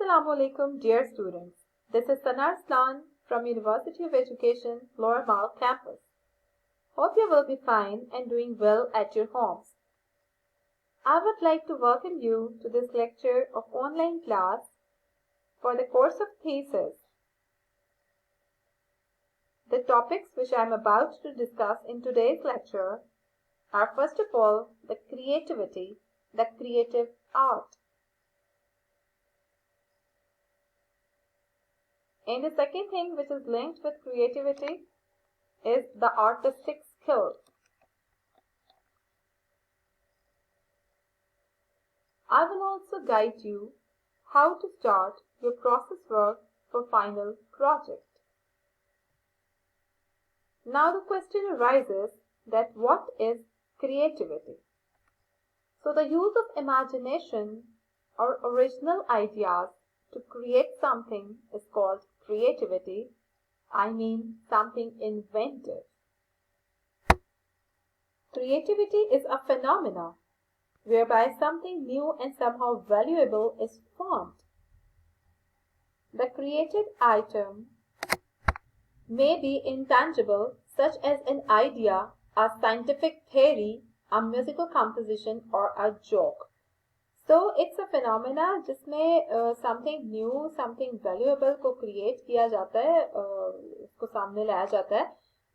Assalamu alaikum, dear students. This is Sanar Slan from University of Education, Lower Mall campus. Hope you will be fine and doing well at your homes. I would like to welcome you to this lecture of online class for the course of thesis. The topics which I am about to discuss in today's lecture are first of all the creativity, the creative art. And the second thing which is linked with creativity is the artistic skill. I will also guide you how to start your process work for final project. Now the question arises that what is creativity? So the use of imagination or original ideas to create something is called creativity. I mean something inventive. Creativity is a phenomena whereby something new and somehow valuable is formed. The created item may be intangible, such as an idea, a scientific theory, a musical composition or a joke. So it's a phenomena जिसमें something new, something valuable को create किया जाता है, उसको सामने लाया जाता है.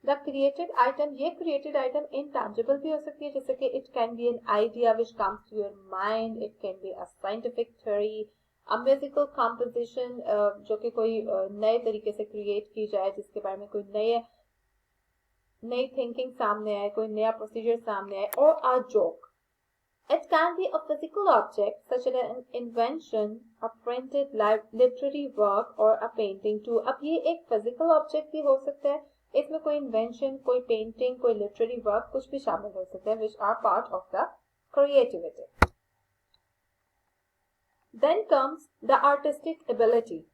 The created item, ये created item intangible भी हो सकती है, जैसे कि it can be an idea which comes to your mind, it can be a scientific theory, a musical composition जो कि कोई नए तरीके से create की जाए, जिसके बारे में कोई नई thinking सामने आए, कोई नया procedure सामने आए, or a joke. It can be a physical object such as an invention, a printed literary work or a painting too. अब ये एक physical object भी हो सकता है, इसमें कोई invention, कोई painting, कोई literary work कुछ भी शामिल हो सकता है, which are part of the creativity. Then comes the artistic ability,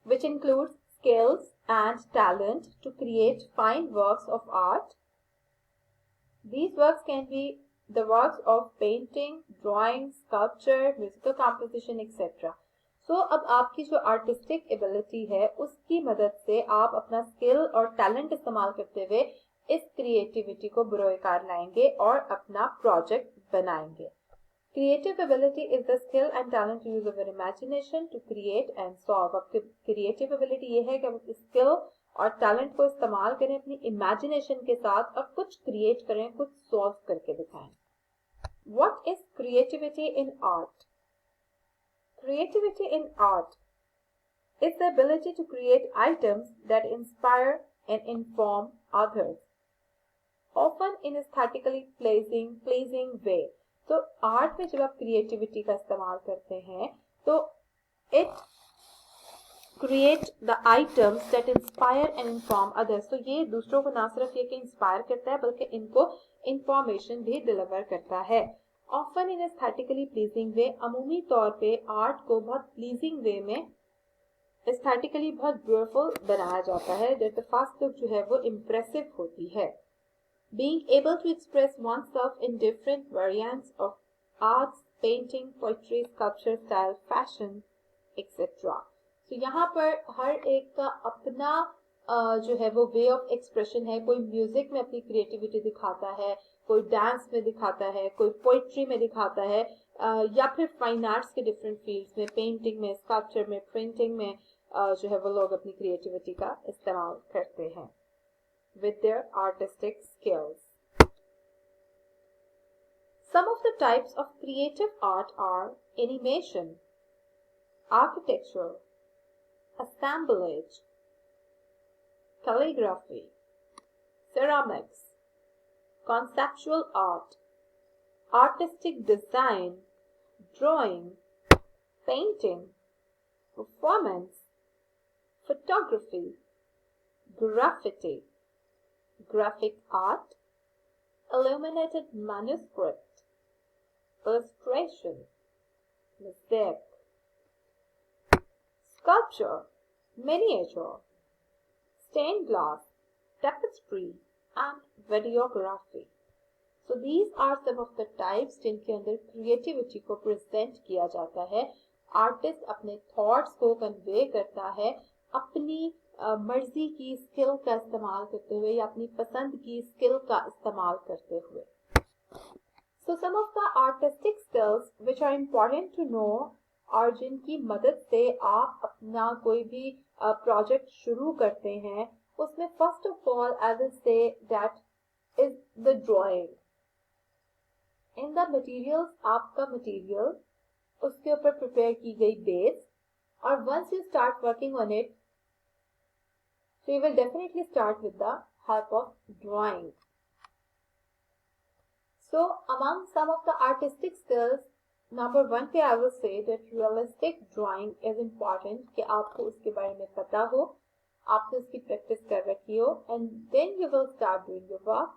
which includes skills and talent to create fine works of art. These works can be the works of painting, drawing, sculpture, musical composition, etc. So अब आपकी जो artistic ability है उसकी मदद से आप अपना skill और talent इस्तेमाल करते हुए इस creativity को बुरोकार लाएंगे और अपना project बनाएंगे. Creative ability is the skill and talent use of your imagination to create and solve. आपकी creative ability ये है कि आप skill और talent को इस्तेमाल करें अपनी imagination के साथ और कुछ create करें, कुछ solve करके दिखाएं. What is creativity in art? Creativity in art is the ability to create items that inspire and inform others, often in a aesthetically pleasing way. तो art में जब आप creativity का इस्तेमाल करते हैं तो it create the items that inspire and inform others. तो ये दूसरों को ना सिर्फ ये कि inspire करता है बल्कि इनको information भी deliver करता है. Often in aesthetically pleasing way, अमूमी तौर पे art को बहुत pleasing way में aesthetically बहुत beautiful बनाया जाता है, that the first look जो है वो impressive होती है. Being able to express oneself in different variants of arts, painting, poetry, sculpture, style, fashion, etc. तो यहाँ पर हर एक का अपना जो है वो वे ऑफ एक्सप्रेशन है. कोई म्यूजिक में अपनी क्रिएटिविटी दिखाता है, कोई डांस में दिखाता है, कोई पोइट्री में दिखाता है, या फिर फाइन आर्ट्स के डिफरेंट फील्ड्स में, पेंटिंग में, स्कल्पचर में, प्रिंटिंग में जो है वो लोग अपनी क्रिएटिविटी का इस्तेमाल करते हैं with their artistic skills. Some of the types of creative art are animation, architecture, assemblage, calligraphy, ceramics, conceptual art, artistic design, drawing, painting, performance, photography, graffiti, graphic art, illuminated manuscript, illustration, mosaic, sculpture, miniature, stained glass, tapestry, and videography. So these are some of the types जिनके अंदर creativity को present किया जाता है artist अपने thoughts को convey करता है अपनी मर्जी की स्किल का इस्तेमाल करते हुए या अपनी पसंद की स्किल का इस्तेमाल करते हुए. So some of the artistic skills which are important to know और जिनकी मदद से आप अपना कोई भी प्रोजेक्ट शुरू करते हैं, उसमें first of all I will say that is the drawing. In the materials, आपका मटेरियल, उसके ऊपर प्रिपेयर की गई बेस, और once you start working on it, so you will definitely start with the help of drawing. So among some of the artistic skills, number 1 पे I will say that realistic drawing is important, कि आपको उसके बारे में पता हो, आपने उसकी प्रैक्टिस कर रखी हो, and then you will start doing your work.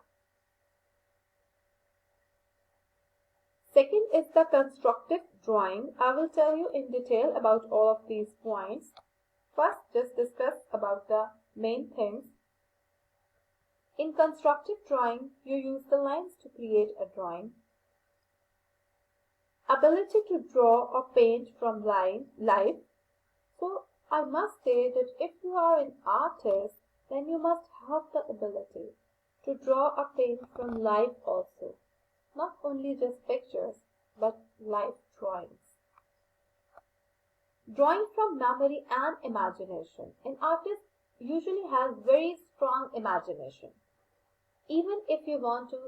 Second is the constructive drawing. I will tell you in detail about all of these points. First, just discuss about the main things. In constructive drawing, you use the lines to create a drawing. Ability to draw or paint from life. So, I must say that if you are an artist, then you must have the ability to draw or paint from life also. Not only just pictures, but life drawings. Drawing from memory and imagination. An artist usually has very strong imagination. Even if you want to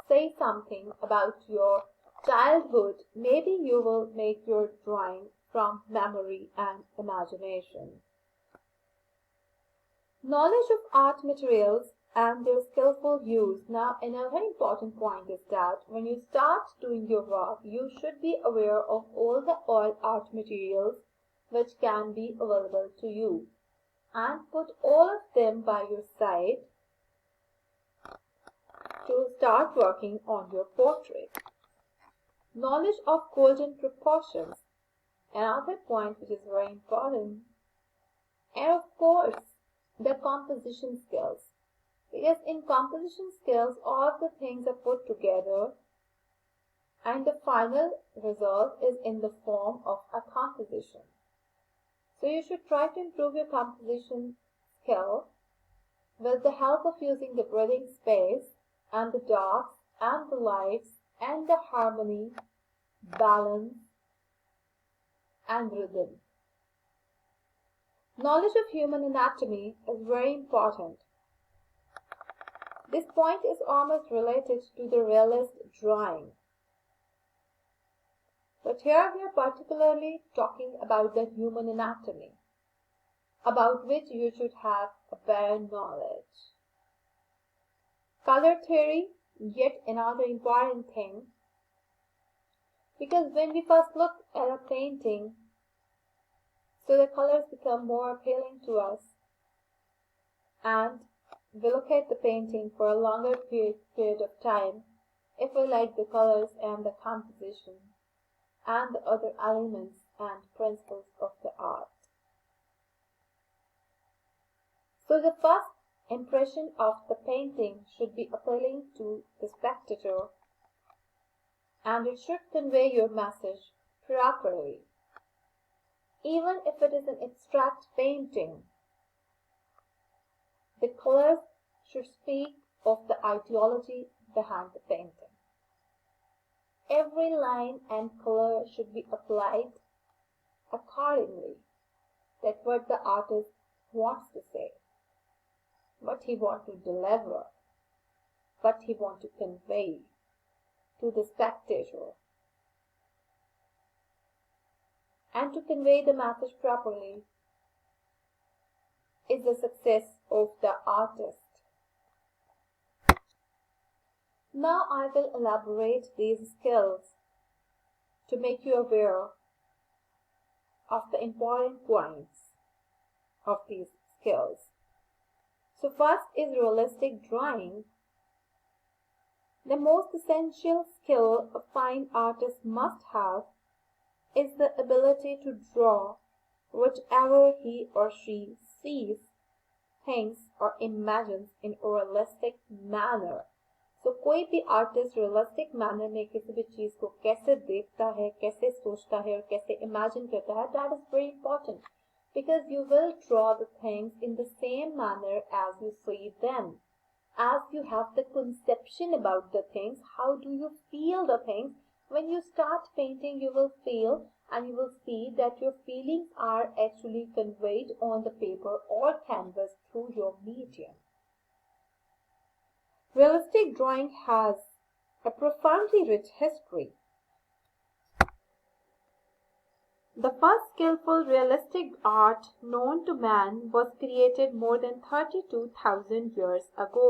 say something about your childhood, maybe you will make your drawing from memory and imagination. Knowledge of art materials and their skillful use. Now, another important point is that when you start doing your work, you should be aware of all the art materials which can be available to you, and put all of them by your side to start working on your portrait. Knowledge of golden proportions, another point which is very important. And of course, the composition skills. Because in composition skills, all of the things are put together and the final result is in the form of a composition. So you should try to improve your composition skill with the help of using the breathing space and the darks and the lights and the harmony, balance and rhythm. Knowledge of human anatomy is very important. This point is almost related to the realist drawing. But here we are particularly talking about the human anatomy, about which you should have a better knowledge. Color theory, yet another important thing, because when we first look at a painting, so the colors become more appealing to us, and we look at the painting for a longer period of time if we like the colors and the composition and the other elements and principles of the art. So the first impression of the painting should be appealing to the spectator, and it should convey your message properly. Even if it is an abstract painting, the colors should speak of the ideology behind the painting. Every line and color should be applied accordingly, that what the artist wants to say, what he wants to deliver, what he wants to convey to the spectator. And to convey the message properly is the success of the artist. Now I will elaborate these skills to make you aware of the important points of these skills. So first is realistic drawing. The most essential skill a fine artist must have is the ability to draw whatever he or she sees, thinks, or imagines in a realistic manner. So कोई भी artist realistic manner में किसी भी चीज को कैसे देखता है, कैसे सोचता है और कैसे इमेजिन करता है, that is very important because you will draw the things in the same manner as you see them. As you have the conception about the things, how do you feel the things? When you start painting, you will feel and you will see that your feelings are actually conveyed on the paper or canvas through your medium. Realistic drawing has a profoundly rich history. The first skillful realistic art known to man was created more than 32,000 years ago.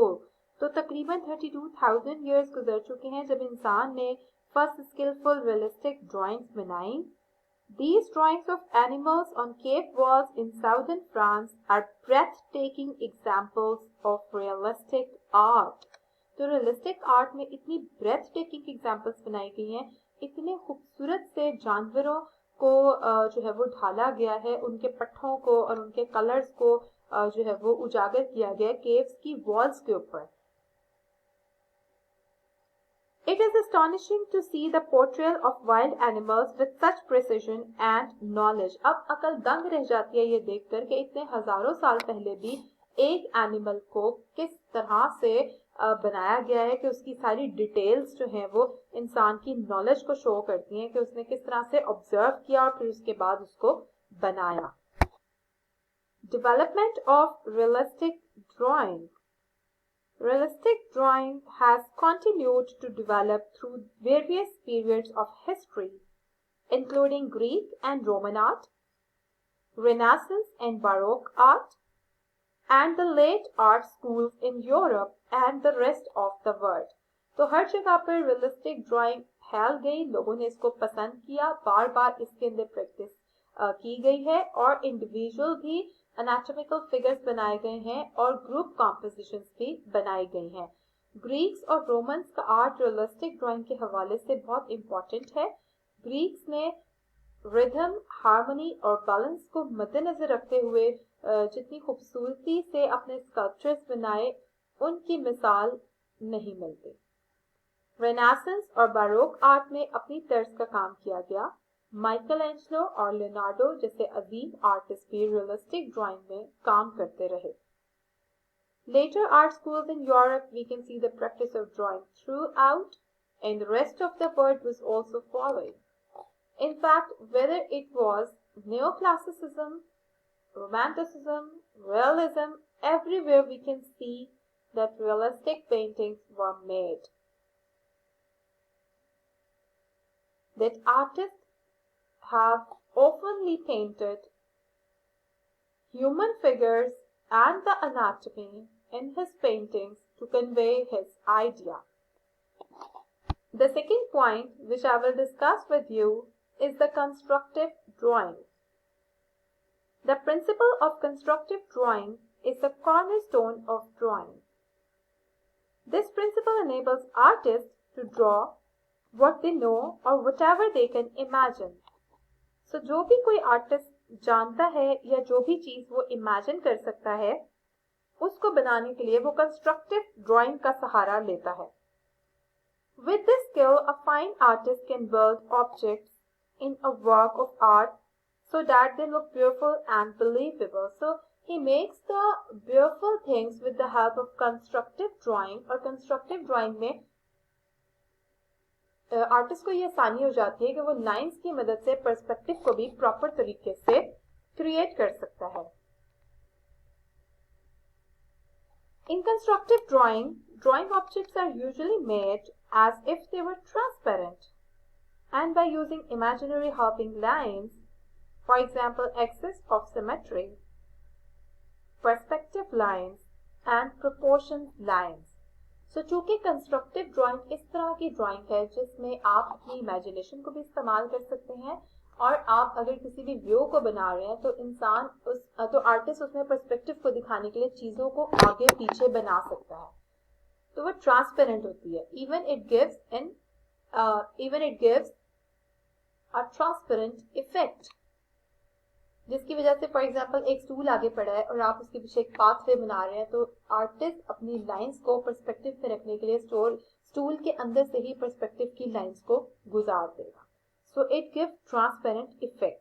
तो तकरीबन 32,000 years गुजर चुके हैं जब इंसान ने first skillful realistic drawings बनाई. These drawings of animals on cave walls in southern France are breathtaking examples of realistic art. तो रियलिस्टिक आर्ट में इतनी breathtaking examples बनाई गई हैं, इतने खूबसूरत से जानवरों को जो है वो ढाला गया है, उनके पट्टों को और उनके कलर्स को जो है वो उजागर किया गया केव्स की वॉल्स के ऊपर. It is astonishing to see the portrayal of wild animals with such precision and knowledge. अब अकल दंग रह जाती है ये देखकर कि इतने हजारों साल पहले भी एक एनिमल को किस तरह से बनाया गया है कि उसकी सारी डिटेल्स जो हैं वो इंसान की नॉलेज को शो करती हैं कि उसने किस तरह से ऑब्जर्व किया और फिर उसके बाद उसको बनाया. Development of realistic drawing. Realistic drawing has continued to develop through various periods of history, including Greek and Roman art, Renaissance and Baroque art, and the late art schools in Europe and the rest of the world. तो हर जगह पर realistic drawing फैल गई, लोगों ने इसको पसंद किया, बार बार इसके अंदर प्रैक्टिस की गई है और इंडिविजुअल भी एनाटॉमिकल फिगर्स बनाए गए हैं और ग्रुप कॉम्पोजिशंस भी बनाई गई हैं. ग्रीक्स और रोमन्स का आर्ट रियलिस्टिक ड्राइंग के हवाले से बहुत इंपॉर्टेंट है. ग्रीक्स ने रिदम, हार्मनी और बैलेंस को मद्देनजर रखते हुए जितनी खूबसूरती से अपने स्कल्पचर्स बनाए, उनकी मिसाल नहीं मिलती. रेनेसेंस और बारोक आर्ट में अपनी तर्ज का काम किया गया. माइकल एंजलो और लियोनार्डो जैसे अजीम आर्टिस्ट भी रियलिस्टिक ड्राइंग में काम करते रहे. Later art schools in Europe, we can see the practice of drawing throughout, and the rest of the world was also following. In fact, whether it was neoclassicism, romanticism, realism, everywhere we can see that realistic paintings were made. That artists have oftenly painted human figures and the anatomy in his paintings to convey his idea. The second point which I will discuss with you is the constructive drawing. The principle of constructive drawing is the cornerstone of drawing. This principle enables artists to draw what they know or whatever they can imagine. So जो भी कोई artist जानता है या जो भी चीज वो इमेजिन कर सकता है, उसको बनाने के लिए वो कंस्ट्रक्टिव ड्राइंग का सहारा लेता है. With this skill, a fine artist can build objects in a work of art so that they look beautiful and believable. So he makes the beautiful things with the help of constructive drawing. और constructive drawing में artist को ये आसानी हो जाती है कि वो लाइंस की मदद से पर्सपेक्टिव को भी प्रॉपर तरीके से क्रिएट कर सकता है. In constructive drawing, drawing objects are usually made as if they were transparent, and by using imaginary helping lines, for example, axis of symmetry, perspective lines, and proportion lines. So चूंकि constructive drawing इस तरह की drawing है जिसमें आप अपनी imagination को भी इस्तेमाल कर सकते हैं और आप अगर किसी भी व्यू को बना रहे हैं तो आर्टिस्ट उसमें पर्सपेक्टिव को दिखाने के लिए चीजों को आगे पीछे बना सकता है. तो वो ट्रांसपेरेंट होती है. even it gives a transparent effect. जिसकी वजह से फॉर एग्जांपल एक स्टूल आगे पड़ा है और आप उसके पीछे एक पाथवे बना रहे हैं, तो आर्टिस्ट अपनी लाइंस को पर्सपेक्टिव पे रखने के लिए स्टूल के अंदर से ही पर्सपेक्टिव की लाइंस को गुजार देगा. So it gives transparent effect.